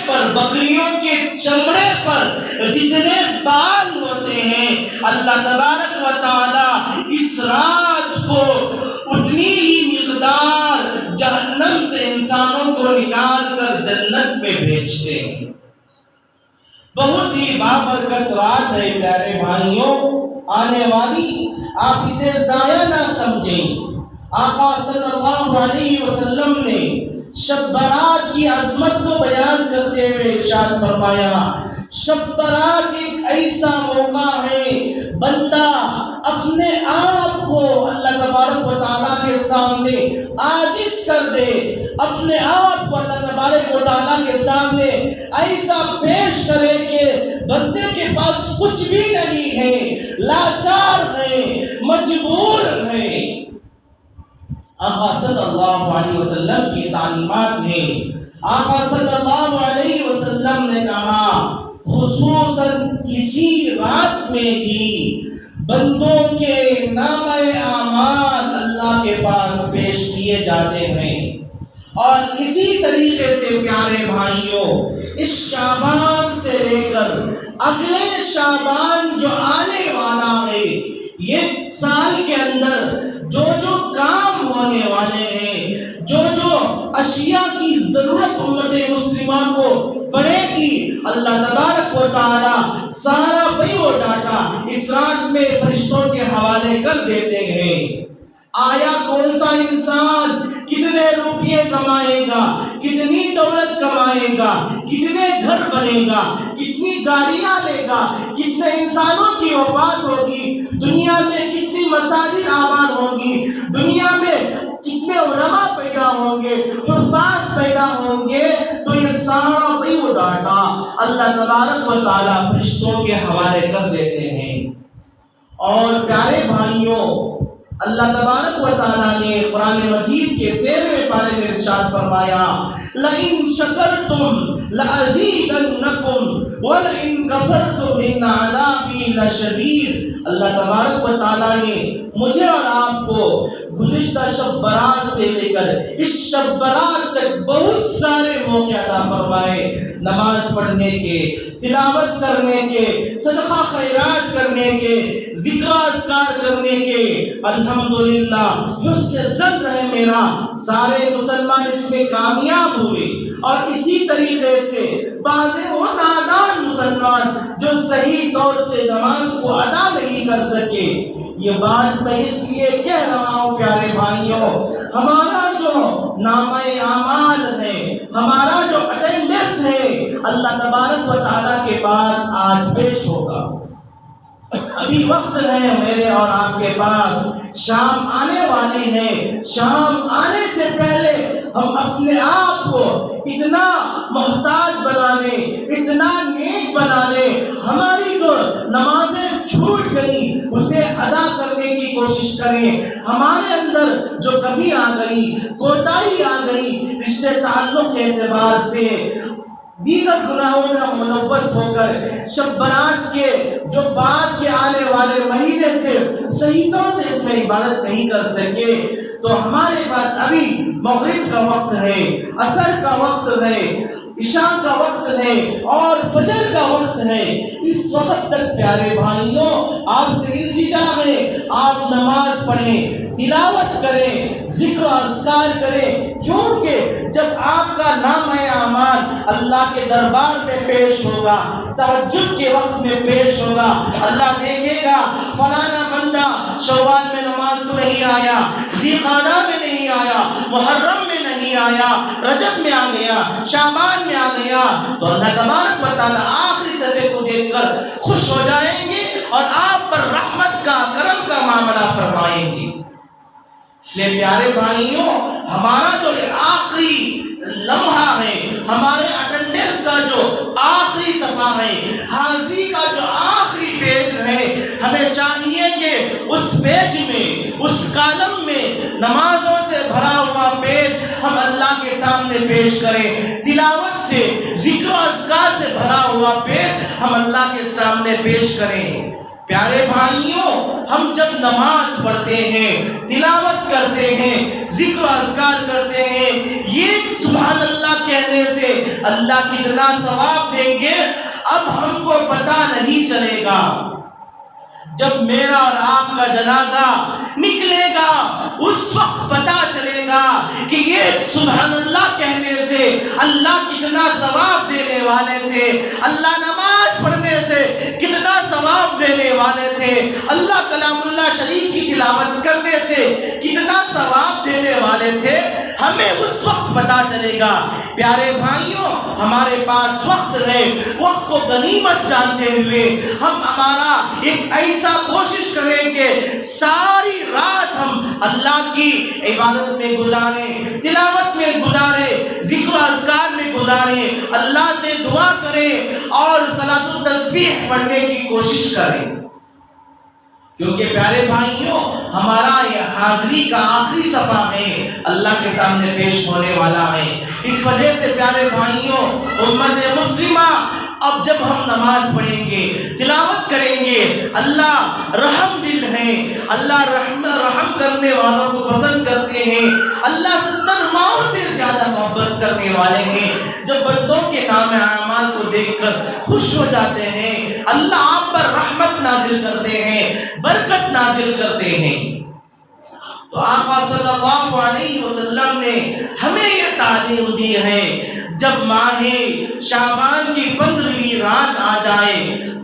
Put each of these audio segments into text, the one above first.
پر، بکریوں کے چمڑے پر جتنے بال ہوتے ہیں، اللہ تبارک و تعالی اس رات کو اتنی ہی مقدار جہنم سے انسانوں کو نکال کر جنت میں بھیجتے ہیں۔ بہت ہی بابرکت رات ہے پیارے بھائیوں، آنے والی، آپ اسے ضائع نہ سمجھیں۔ آقا صلی اللہ علیہ وسلم نے شب برات کی عظمت کو بیان کرتے ہوئے ارشاد فرمایا، شب برات ایک ایسا موقع ہے بندہ اپنے آپ کو اللہ تبارک و تعالیٰ کے سامنے عاجز کر دے، اپنے آپ کو اللہ تبارک و تعالیٰ کے سامنے ایسا پیش کرے کہ بندے کے پاس کچھ بھی نہیں ہے، لاچار ہے، مجبور ہے۔ آقا صلی اللہ علیہ وسلم کی تعلیمات ہیں۔ آقا صلی اللہ علیہ وسلم نے کہا خصوصاً اسی رات میں ہی بندوں کے نامہ اعمال اللہ کے پاس پیش کیے جاتے ہیں، اور اسی طریقے سے پیارے بھائیوں اس شعبان سے لے کر اگلے شعبان جو آنے والا ہے، یہ سال کے اندر جو جو کام ہونے والے ہیں، جو جو اشیاء کی ضرورت امت مسلمہ کو پڑے گی، اللہ تبارک و تعالی سارا بیو ڈاٹا اس رات میں فرشتوں کے حوالے کر دیتے ہیں۔ آیا کون سا انسان کتنے روپیے کمائے گا، کتنی دولت کمائے گا، کتنے گھر بنے گا، کتنی گاڑیاں لے گا، کتنے انسانوں کی وفات ہوگی، دنیا میں کتنی مساجد آباد ہوگی، دنیا میں کتنے علماء پیدا ہوں گے، حفاظ پیدا ہوں گے، تو یہ سارا بیو ڈاٹا اللہ تبارک و تعالیٰ فرشتوں کے حوالے کر دیتے ہیں۔ اور پیارے بھائیوں، اللہ تبارک و تعالیٰ نے قرآن مجید کے 13ویں پارے میں ارشاد فرمایا، لَإِن شَكَرْتُمْ لَأَزِيدَنَّكُمْ وَلَإِن كَفَرْتُمْ إِنَّ عَذَابِي لَشَدِيدٌ۔ اللہ تبارک و تعالیٰ نے مجھے اور آپ کو گزشتہ شب برات سے لے کر اس شب برات تک بہت سارے موقع عطا فرمائے، نماز پڑھنے کے، تلاوت کرنے کے، صدقہ خیرات کرنے کے، ذکر اذکار کرنے کے۔ الحمدللہ حسن ظن رہے میرا، سارے مسلمان اس میں کامیاب ہوئے، اور اسی طریقے سے بعض وہ نادان مسلمان جو صحیح طور سے نماز کو ادا نہیں کر سکے۔ یہ بات میں اس لیے کہہ رہا ہوں پیارے بھائیوں، ہمارا جو نامہ اعمال ہے، ہمارا جو اٹینڈنس ہے، اللہ تبارک و تعالیٰ کے پاس آج پیش ہوگا۔ ابھی وقت ہے میرے اور آپ کے پاس، شام آنے والی ہے، شام آنے سے پہلے ہم اپنے آپ کو اتنا محتاج بنا لیں، اتنا نیک بنا لیں، ہماری جو نمازیں چھوٹ گئی اسے ادا کرنے کی کوشش کریں۔ ہمارے اندر جو کمی آ گئی، کوتاہی آ گئی، رشتے تعلق کے اعتبار سے، دیگر گناہوں میں ملوث ہو کر، شب برات کے جو بعد کے آنے والے مہینے تھے صحیح طور سے اس میں عبادت نہیں کر سکے، تو ہمارے پاس ابھی مغرب کا وقت ہے، عصر کا وقت ہے، عشاء کا وقت ہے، اور فجر کا وقت ہے۔ اس وقت تک پیارے بھائیوں آپ سے التجا ہے، آپ نماز پڑھیں، تلاوت کریں، ذکر و اذکار کریں، کیونکہ جب آپ کا نامہ اعمال اللہ کے دربار میں پیش ہوگا، تہجد کے وقت میں پیش ہوگا، اللہ دیکھے گا فلانا بندہ شوال میں نماز تو نہیں آیا، ذی القعدہ میں نہیں آیا، محرم میں نہیں آیا، رجب میں آ گیا، شعبان میں آ گیا، تو اللہ تبارک و تعالیٰ آخری صفحے کو دیکھ کر خوش ہو جائیں گے اور آپ پر رحمت کا، کرم کا معاملہ فرمائیں گے۔ اس لیے پیارے بھائیوں، ہمارا جو آخری لمحہ ہے، ہمارے اٹینڈنس کا جو آخری صفحہ ہے، حاضری کا جو آخری پیج ہے، ہمیں چاہیے کہ اس پیج میں، اس کالم میں نمازوں سے بھرا ہوا پیج ہم اللہ کے سامنے پیش کریں، تلاوت سے، ذکر و اذکار سے بھرا ہوا پیج ہم اللہ کے سامنے پیش کریں۔ پیارے بھائیوں، ہم جب نماز پڑھتے ہیں، تلاوت کرتے ہیں، ذکر و اذکار کرتے ہیں، یہ سبحان اللہ کہنے سے اللہ کتنا ثواب دیں گے اب ہم کو پتہ نہیں چلے گا۔ جب میرا اور آپ کا جنازہ نکلے گا اس وقت پتہ چلے گا کہ یہ سبحان اللہ کہنے سے اللہ کتنا ثواب دینے والے تھے، اللہ نماز پڑھنے سے کتنا ثواب دینے والے تھے، اللہ کلام اللہ شریف کی تلاوت کرنے سے کتنا ثواب دینے والے تھے، ہمیں اس وقت پتہ چلے گا۔ پیارے بھائیوں، ہمارے پاس وقت ہے، وقت کو غنیمت جانتے ہوئے ہم ہمارا ایک ایسا کوشش کریں کہ ساری رات ہم اللہ کی عبادت میں گزاریں، تلاوت میں گزاریں، ذکر و اذکار میں گزاریں، اللہ سے دعا کریں اور صلاۃ التسبیح پڑھنے کی کوشش کریں، کیونکہ پیارے بھائیوں ہمارا یہ حاضری کا آخری صفحہ ہے، اللہ کے سامنے پیش ہونے والا ہے۔ اس وجہ سے پیارے بھائیوں، امت مسلمہ اب جب ہم نماز پڑھیں گے، تلاوت کریں گے، اللہ رحم دل ہے، اللہ رحم کرنے والوں کو پسند کرتے ہیں، اللہ 70 ماؤں سے زیادہ محبت کرنے والے ہیں، جب بندوں کے نام اعمال کو دیکھ کر خوش ہو جاتے ہیں، اللہ آپ پر رحمت نازل کرتے ہیں، برکت نازل کرتے ہیں۔ تو آقا صلی اللہ علیہ وسلم نے ہمیں یہ تعلیم دی ہے، جب ماہ شعبان کی 15ویں رات آ جائے،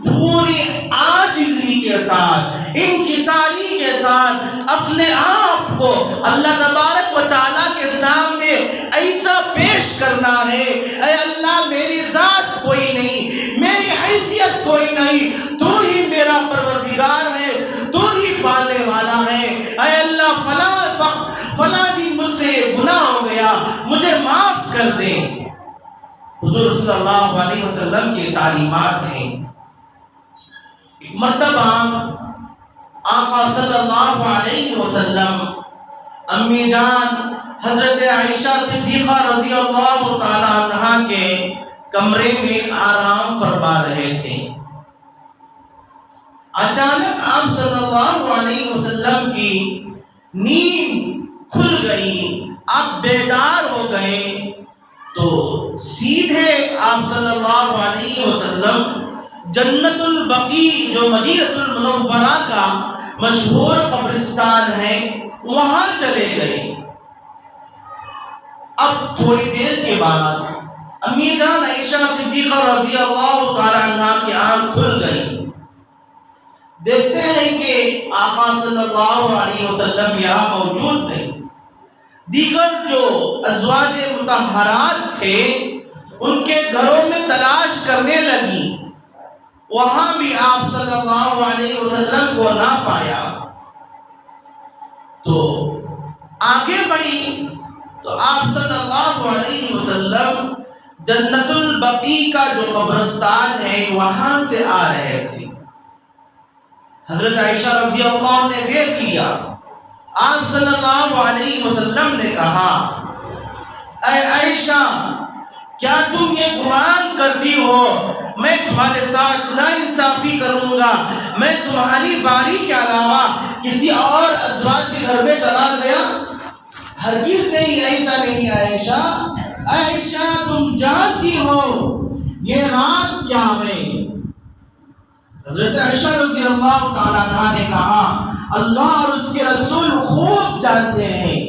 پوری عاجزی کے ساتھ، انکساری کے ساتھ اپنے آپ کو اللہ تبارک و تعالیٰ کے سامنے ایسا پیش کرنا ہے، اے اللہ میری ذات کوئی نہیں، میری حیثیت کوئی نہیں، تو ہی میرا پروردگار ہے، تو ہی پالنے والا ہے، اے اللہ فلاں دن مجھ سے گناہ ہو گیا، مجھے معاف کر دے۔ حضور صلی اللہ علیہ وسلم کی تعلیمات ہیں۔ ایک مرتبہ آقا صلی اللہ علیہ وسلم امی جان حضرت عائشہ صدیقہ رضی اللہ تعالی عنہا کے کمرے میں آرام فرما رہے تھے، اچانک آپ صلی اللہ علیہ وسلم کی نیند کھل گئی، آپ بیدار ہو گئے، تو سیدھے آپ صلی اللہ علیہ وسلم جنت البقیع جو مدینہ المنورہ کا مشہور قبرستان ہے وہاں چلے گئے۔ اب تھوڑی دیر کے بعد امی جان عائشہ صدیقہ رضی اللہ تعالی عنہ کی آنکھ کھل گئی، دیکھتے ہیں کہ آقا صلی اللہ علیہ وسلم یہاں موجود نہیں، دیگر جو ازواج مطہرات تھے ان کے گھروں میں تلاش کرنے لگی، وہاں بھی آپ صلی اللہ علیہ وسلم کو نہ پایا، تو آگے بڑھی تو آپ صلی اللہ علیہ وسلم جنت البقیع کا جو قبرستان ہے وہاں سے آ رہے تھے۔ حضرت عائشہ رضی اللہ نے دیکھ لیا، آپ صلی اللہ علیہ وسلم نے کہا، اے عائشہ کیا تم یہ گمان کرتی ہو میں تمہارے ساتھ ناانصافی کروں گا، میں تمہاری باری کے علاوہ کسی اور ازواج کے گھر میں چلا گیا؟ ہرگز نہیں، ایسا نہیں عائشہ، عائشہ تم جانتی ہو یہ رات کیا ہے؟ حضرت عائشہ رضی اللہ تعالیٰ عنہ نے کہا، اللہ اور اس کے رسول خوب جانتے ہیں۔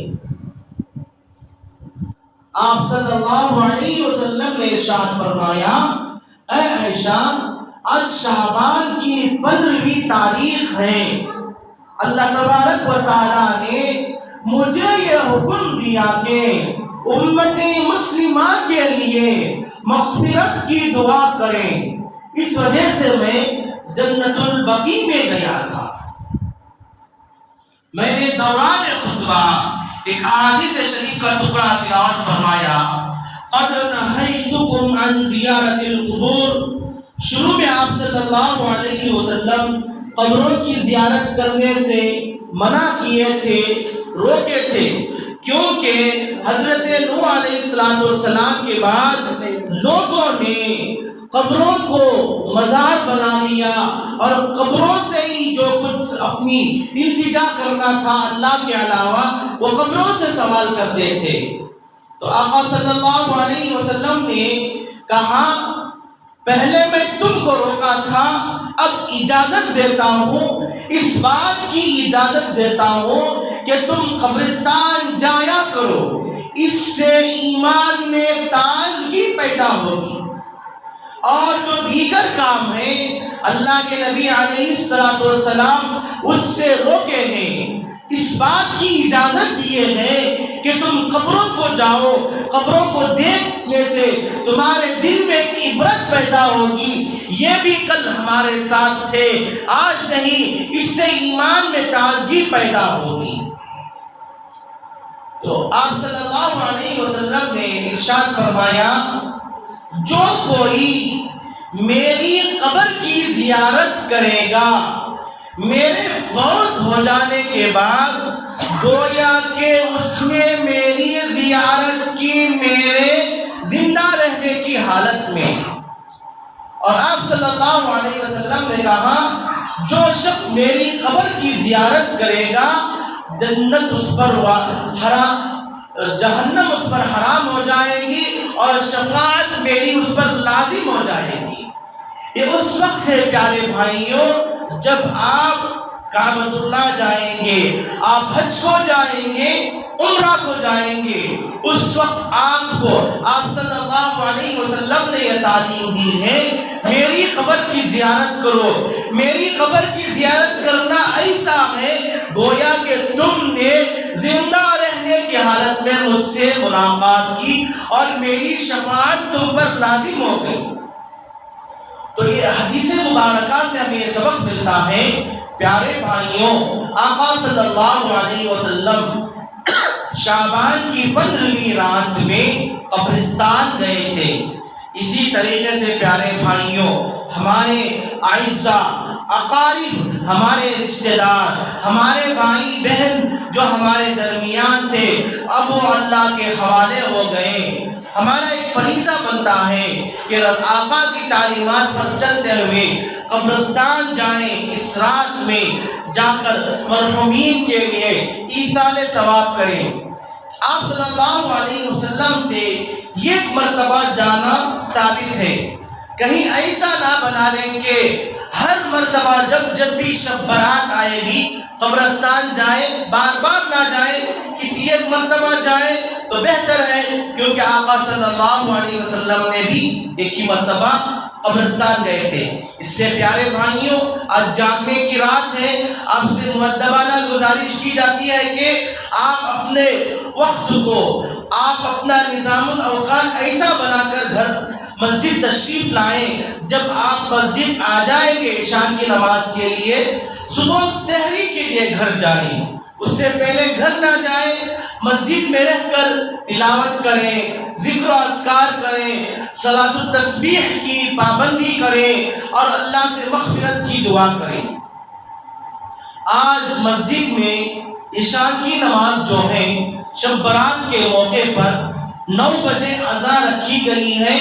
آپ صلی اللہ علیہ وسلم نے ارشاد فرمایا، اے عائشہ آج شعبان کی 15ویں تاریخ ہے، اللہ تبارک و تعالیٰ نے مجھے یہ حکم دیا کہ امت مسلمہ کے لیے مغفرت کی دعا کریں، اس وجہ سے میں جنت البقیع میں گیا تھا۔ میں نے دوران خطبہ ایک احادیث شریف کا ٹکڑا تلاوت فرمایا، قد نہیتکم عن زیارت القبور، شروع میں آپ صلی اللہ علیہ وسلم قبروں کی زیارت کرنے سے منع کیے تھے، روکے تھے، کیونکہ حضرت نوح علیہ السلام کے بعد لوگوں نے قبروں کو مزار بنا لیا اور قبروں سے اپنی التجا کرنا تھا اللہ کے علاوہ، وہ قبروں سے سوال کرتے تھے۔ تو آقا صلی اللہ علیہ وسلم نے کہا پہلے میں تم کو روکا تھا، اب اجازت دیتا ہوں، اس بات کی اجازت دیتا ہوں کہ تم قبرستان جایا کرو، اس سے ایمان میں تازگی پیدا ہوگی۔ اور جو دیگر کام ہے اللہ کے نبی علیہ السلام اس سے روکے ہیں، اس بات کی اجازت دیے ہیں کہ تم قبروں کو جاؤ، قبروں کو دیکھنے سے تمہارے دل میں ایک عبرت پیدا ہوگی، یہ بھی کل ہمارے ساتھ تھے آج نہیں، اس سے ایمان میں تازگی پیدا ہوگی۔ تو آپ صلی اللہ علیہ وسلم نے ارشاد فرمایا جو کوئی میری قبر کی زیارت کرے گا میرے فوت ہو جانے کے بعد، گویا کہ اس نے میری زیارت کی میرے زندہ رہنے کی حالت میں۔ اور آپ صلی اللہ علیہ وسلم نے کہا جو شخص میری قبر کی زیارت کرے گا جنت اس پر حرام، جہنم اس پر حرام ہو جائے گی اور شفاعت میری اس پر لازم ہو جائے گی۔ یہ اس وقت ہے پیارے بھائیوں جب آپ کعبۃ اللہ جائیں گے، آپ حج کو جائیں گے، عمرہ کو جائیں گے، اس وقت آپ کو آپ صلی اللہ علیہ وسلم نے یہ تعلیم دی ہے میری قبر کی زیارت کرو۔ میری قبر کی زیارت کرنا ایسا ہے گویا کہ تم نے زندہ رہنے کی حالت میں مجھ سے ملاقات کی اور میری شفاعت تم پر لازم ہو گئی۔ تو یہ حدیث مبارکہ سے ہمیں یہ سبق ملتا ہے پیارے بھائیوں، آقا صلی اللہ علیہ وسلم شعبان کی 15ویں رات میں قبرستان گئے تھے۔ اسی طریقے سے پیارے بھائیوں ہمارے اعزاء اقارب، ہمارے رشتہ دار، ہمارے بھائی بہن جو ہمارے درمیان تھے اب وہ اللہ کے حوالے ہو گئے۔ ہمارا ایک فریضہ بنتا ہے کہ آقا کی تعلیمات پر چلتے ہوئے قبرستان جائیں، اس رات میں جا کر مرحومین کے لیے ایصال ثواب کریں۔ آپ صلی اللہ علیہ وسلم سے یہ مرتبہ جانا ثابت ہے، کہیں ایسا نہ بنا لیں کہ ہر مرتبہ جب بھی شب برات آئے گی قبرستان جائے، بار بار نہ جائے، کسی ایک مرتبہ جائے تو بہتر ہے، کیونکہ آقا صلی اللہ علیہ وسلم نے بھی ایک ہی مرتبہ قبرستان گئے تھے۔ اس لیے پیارے بھائیوں آج جاگنے کی رات ہے، آپ سے مؤدبانہ گزارش کی جاتی ہے کہ آپ اپنے وقت کو، آپ اپنا نظام الاوقات ایسا بنا کر گھر مسجد تشریف لائیں، جب آپ مسجد آ جائیں گے عشاء کی نماز کے لیے صبح سحری کے لیے گھر جائیں، اس سے پہلے گھر نہ جائیں، مسجد میں رہ کر تلاوت کریں، ذکر و اذکار کریں، صلاۃ التسبیح کی پابندی کریں اور اللہ سے مغفرت کی دعا کریں۔ آج مسجد میں عشاء کی نماز جو ہے شب برات کے موقع پر 9 بجے اذان رکھی گئی ہے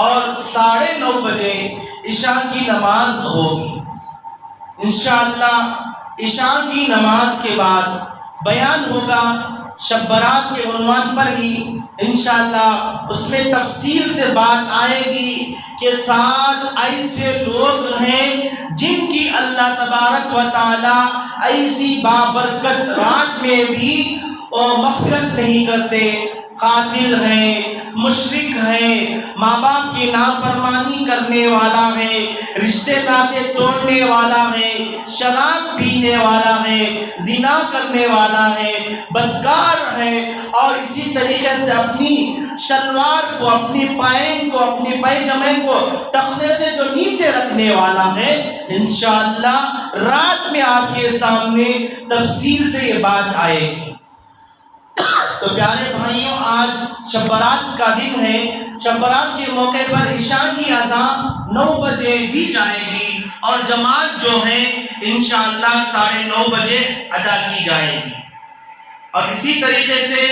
اور 9:30 بجے عشاء کی نماز ہوگی۔ انشاءاللہ عشاء کی نماز کے بعد بیان ہوگا شب برات کے عنوان پر ہی، انشاءاللہ اس میں تفصیل سے بات آئے گی کہ 7 ایسے لوگ ہیں جن کی اللہ تبارک و تعالی ایسی بابرکت رات میں بھی مغفرت نہیں کرتے۔ قاتل ہیں، مشرک ہیں، ماں باپ کی نافرمانی کرنے والا ہے، رشتے ناطے توڑنے والا ہے، شراب پینے والا ہے، زنا کرنے والا ہے، بدکار ہے اور اسی طریقے سے اپنی شلوار کو، اپنی پائن کو، اپنی پیجامے کو ٹخنے سے جو نیچے رکھنے والا ہے، انشاءاللہ رات میں آپ کے سامنے تفصیل سے یہ بات آئے گی۔ تو پیارے بھائیوں آج شب برات کا دن ہے، شب برات کے موقع پر عشاء کی اذان 9 بجے دی جائے گی اور جماعت جو ہے انشاءاللہ 9:30 بجے ادا کی جائے گی۔ اور اسی طریقے سے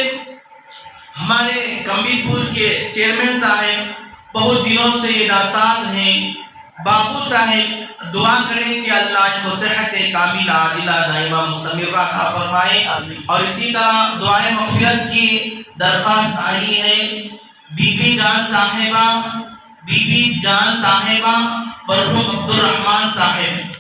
ہمارے کمبی پور کے چیئرمین صاحب بہت دنوں سے یہ ناساز ہیں، بابو صاحب دعا کریں کہ اللہ ان کو صحت کاملہ عاجلہ دائمہ مستمرہ عطا فرمائے. اور اسی طرح دعائے مغفرت کی درخواست آئی ہے بی بی جان صاحبہ مرحوم عبد الرحمن صاحب.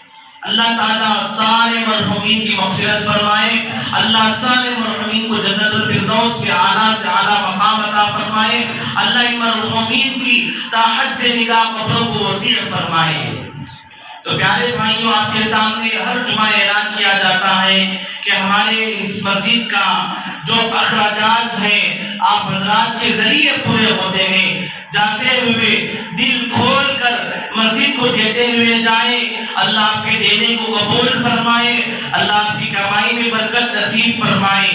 اللہ تعالیٰ سارے مرحومین کی مغفرت فرمائے. اللہ سارے مرحومین کو جنت الفردوس کے اعلیٰ سے اعلیٰ مقام عطا فرمائے. اللہ ان مرحومین کی تا حد نگاہ قبروں کو وسیع فرمائے. تو پیارے بھائیوں، آپ کے سامنے ہر جمعہ اعلان کیا جاتا ہے کہ ہمارے اس مسجد کا جو اخراجات ہیں آپ حضرات کے ذریعے پورے ہوتے ہیں. جاتے ہوئے دل کھول کر مسجد کو دیتے ہوئے جائیں. اللہ آپ کے دینے کو قبول فرمائے. اللہ آپ کی کمائی میں برکت نصیب فرمائے.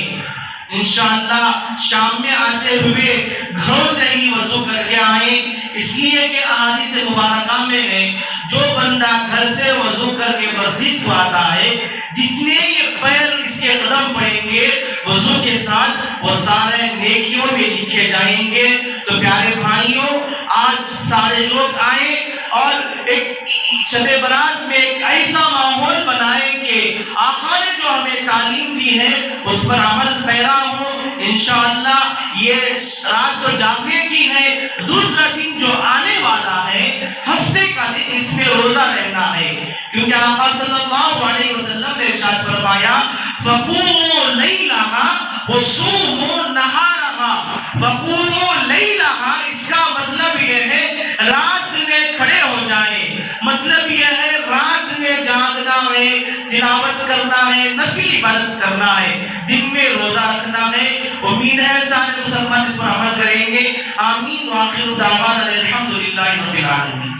انشاءاللہ شام میں آتے ہوئے گھروں سے ہی وضو کر کے آئیں، اس لیے کہ احادیث مبارکہ میں ہے جو بندہ گھر سے وضو کر کے مسجد کو آتا ہے جتنے یہ پیر اس کے قدم پڑیں گے وضو کے ساتھ وہ سارے نیکیوں میں لکھے جائیں گے. تو پیارے بھائیوں، آج سارے لوگ آئیں اور ایک شب برات میں ایک ایسا ماحول بنائیں کہ آقا نے جو ہمیں تعلیم دی ہے اس پر عمل پیرا ہو. انشاءاللہ یہ رات تو جاگنے کی ہے، دوسرا دن جو آنے والا ہے ہفتے کا دن، اس میں روزہ رہنا ہے. کیونکہ آقا صلی اللہ علیہ وسلم نے ارشاد فرمایا فَقُومُوا لَيْلَهَا وَصُومُوا نَهَارَهَا. فَقُومُوا لَيْلَهَا اس کا مطلب یہ ہے رات میں کھڑے ہو جائیں. مطلب یہ ہے رات میں جاگنا ہے، تلاوت کرنا ہے، نفل عبادت کرنا ہے، دن میں روزہ رکھنا ہے. امید ہے سارے مسلمان اس پر عمل کریں گے. آمین. وآخر دعوانا الحمدللہ رب العالمین.